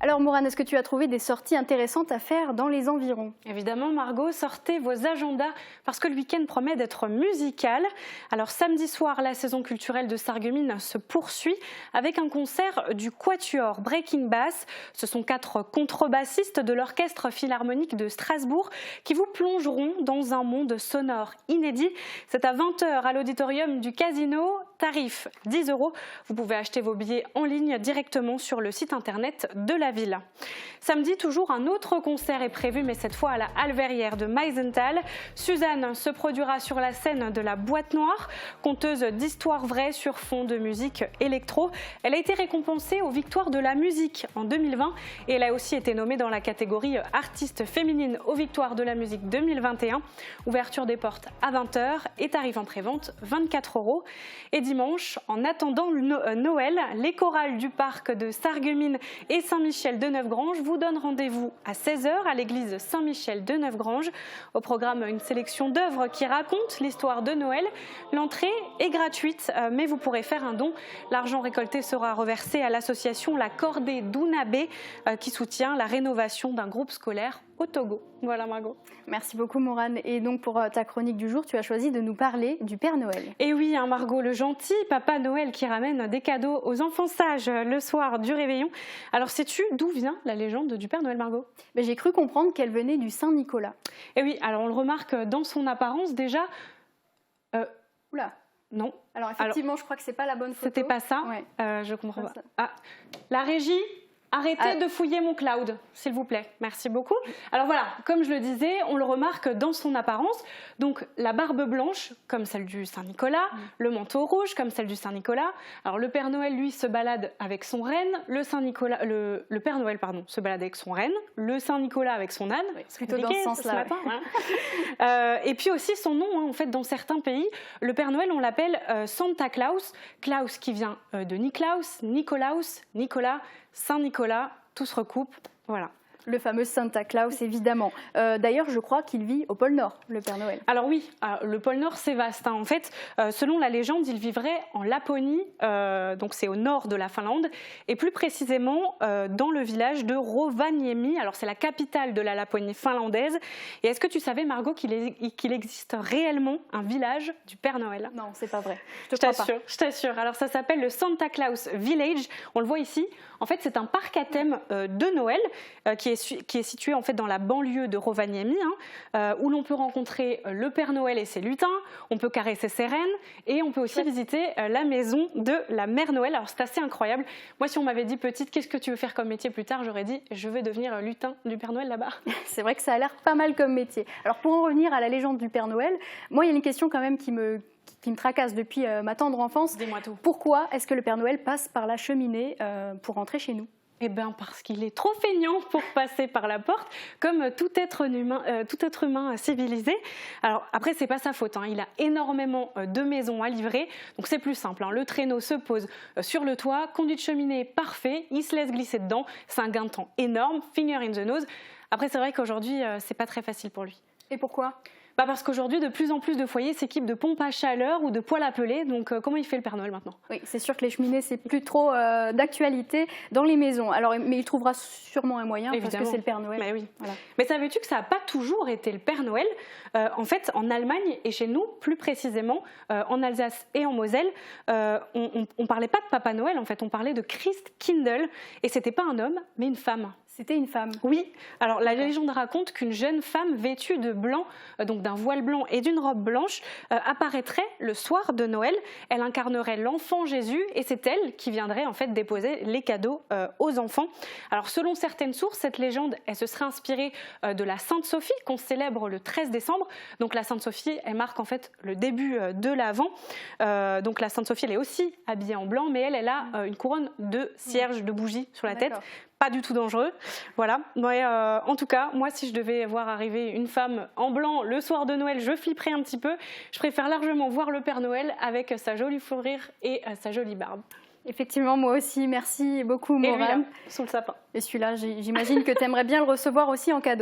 Alors Maurane, est-ce que tu as trouvé des sorties intéressantes à faire dans les environs? Évidemment Margot, sortez vos agendas parce que le week-end promet d'être musical. Alors samedi soir, la saison culturelle de Sarreguemines se poursuit avec un concert du Quatuor Breaking Bass. Ce sont 4 contrebassistes de l'Orchestre Philharmonique de Strasbourg qui vous plongeront dans un monde sonore inédit. C'est à 20 h à l'auditorium du Casino, tarif 10 €. Vous pouvez acheter vos billets en ligne directement sur le site internet de la ville. Samedi, toujours un autre concert est prévu, mais cette fois à la Halle Verrière de Meisenthal. Suzanne se produira sur la scène de la Boîte Noire, conteuse d'histoires vraies sur fond de musique électro. Elle a été récompensée aux Victoires de la musique en 2020 et elle a aussi été nommée dans la catégorie artiste féminine aux Victoires de la musique 2021. Ouverture des portes à 20 h et tarif en prévente 24 €. Et dimanche, en attendant Noël, les chorales du parc de Sarreguemines et Saint-Michel de Neufgrange vous donnent rendez-vous à 16 h à l'église Saint-Michel de Neufgrange. Au programme, une sélection d'œuvres qui racontent l'histoire de Noël. L'entrée est gratuite, mais vous pourrez faire un don. L'argent récolté sera reversé à l'association La Cordée d'Ounabé qui soutient la rénovation d'un groupe scolaire au Togo. Voilà Margot. Merci beaucoup Maurane. Et donc pour ta chronique du jour, tu as choisi de nous parler du Père Noël. Et oui, Margot, le gentil Papa Noël qui ramène des cadeaux aux enfants sages le soir du réveillon. Alors sais-tu d'où vient la légende du Père Noël, Margot? J'ai cru comprendre qu'elle venait du Saint-Nicolas. Et oui, alors on le remarque dans son apparence déjà. Oula. Non. Alors effectivement, je crois que c'est pas la bonne photo. C'était pas ça. Ouais. Je comprends pas. Ah, la régie. Arrêtez de fouiller mon cloud, s'il vous plaît. Merci beaucoup. Alors voilà, comme je le disais, on le remarque dans son apparence. Donc la barbe blanche, comme celle du Saint-Nicolas, le manteau rouge, comme celle du Saint-Nicolas. Alors le Père Noël, lui, se balade avec son renne. Le Père Noël, pardon, se balade avec son renne. Le Saint-Nicolas avec son âne. Oui, plutôt dans ce sens-là. Voilà. Et puis aussi son nom, en fait, dans certains pays, le Père Noël, on l'appelle Santa Claus. Claus qui vient de Niklaus, Nicolaus, Nicolas, Saint-Nicolas, tout se recoupe, voilà. Le fameux Santa Claus, évidemment. D'ailleurs, je crois qu'il vit au pôle Nord, le Père Noël. Alors oui, le pôle Nord, c'est vaste. En fait, selon la légende, il vivrait en Laponie, donc c'est au nord de la Finlande, et plus précisément dans le village de Rovaniemi. Alors c'est la capitale de la Laponie finlandaise. Et est-ce que tu savais, Margot, qu'il existe réellement un village du Père Noël? Non, c'est pas vrai. Je t'assure. Alors ça s'appelle le Santa Claus Village. On le voit ici. En fait, c'est un parc à thème de Noël qui est situé en fait dans la banlieue de Rovaniemi, où l'on peut rencontrer le Père Noël et ses lutins, on peut caresser ses reines et on peut aussi visiter la maison de la Mère Noël. Alors c'est assez incroyable. Moi, si on m'avait dit petite, qu'est-ce que tu veux faire comme métier plus tard, j'aurais dit je vais devenir lutin du Père Noël là-bas. C'est vrai que ça a l'air pas mal comme métier. Alors pour en revenir à la légende du Père Noël, moi il y a une question quand même qui me tracasse depuis ma tendre enfance. Dis-moi tout. Pourquoi est-ce que le Père Noël passe par la cheminée pour rentrer chez nous? Eh bien parce qu'il est trop feignant pour passer par la porte, comme tout être humain civilisé. Alors après, c'est pas sa faute, il a énormément de maisons à livrer, donc c'est plus simple. Le traîneau se pose sur le toit, conduit de cheminée parfait, il se laisse glisser dedans, c'est un gain de temps énorme, finger in the nose. Après, c'est vrai qu'aujourd'hui, c'est pas très facile pour lui. Et pourquoi ? Parce qu'aujourd'hui, de plus en plus de foyers s'équipent de pompes à chaleur ou de poêles à peler. Donc, comment il fait le Père Noël maintenant? Oui, c'est sûr que les cheminées, c'est plus trop d'actualité dans les maisons. Alors, mais il trouvera sûrement un moyen. Évidemment. Parce que c'est le Père Noël. Mais oui. Voilà. Mais savais-tu que ça n'a pas toujours été le Père Noël? En fait, en Allemagne et chez nous, plus précisément en Alsace et en Moselle, on ne parlait pas de Papa Noël. En fait, on parlait de Christkindl. Et c'était pas un homme, mais une femme. C'était une femme. Oui, alors la légende raconte qu'une jeune femme vêtue de blanc, donc d'un voile blanc et d'une robe blanche, apparaîtrait le soir de Noël. Elle incarnerait l'enfant Jésus et c'est elle qui viendrait en fait déposer les cadeaux aux enfants. Alors selon certaines sources, cette légende, elle se serait inspirée de la Sainte Sophie qu'on célèbre le 13 décembre. Donc la Sainte Sophie, elle marque en fait le début de l'Avent. Donc la Sainte Sophie, elle est aussi habillée en blanc, mais elle a une couronne de cierges, de bougies sur la tête. Pas du tout dangereux, voilà. Mais en tout cas, moi, si je devais voir arriver une femme en blanc le soir de Noël, je flipperais un petit peu. Je préfère largement voir le Père Noël avec sa jolie fourrure et sa jolie barbe. Effectivement, moi aussi. Merci beaucoup, Maurane. Sous le sapin. Et celui-là, j'imagine que tu aimerais bien le recevoir aussi en cadeau.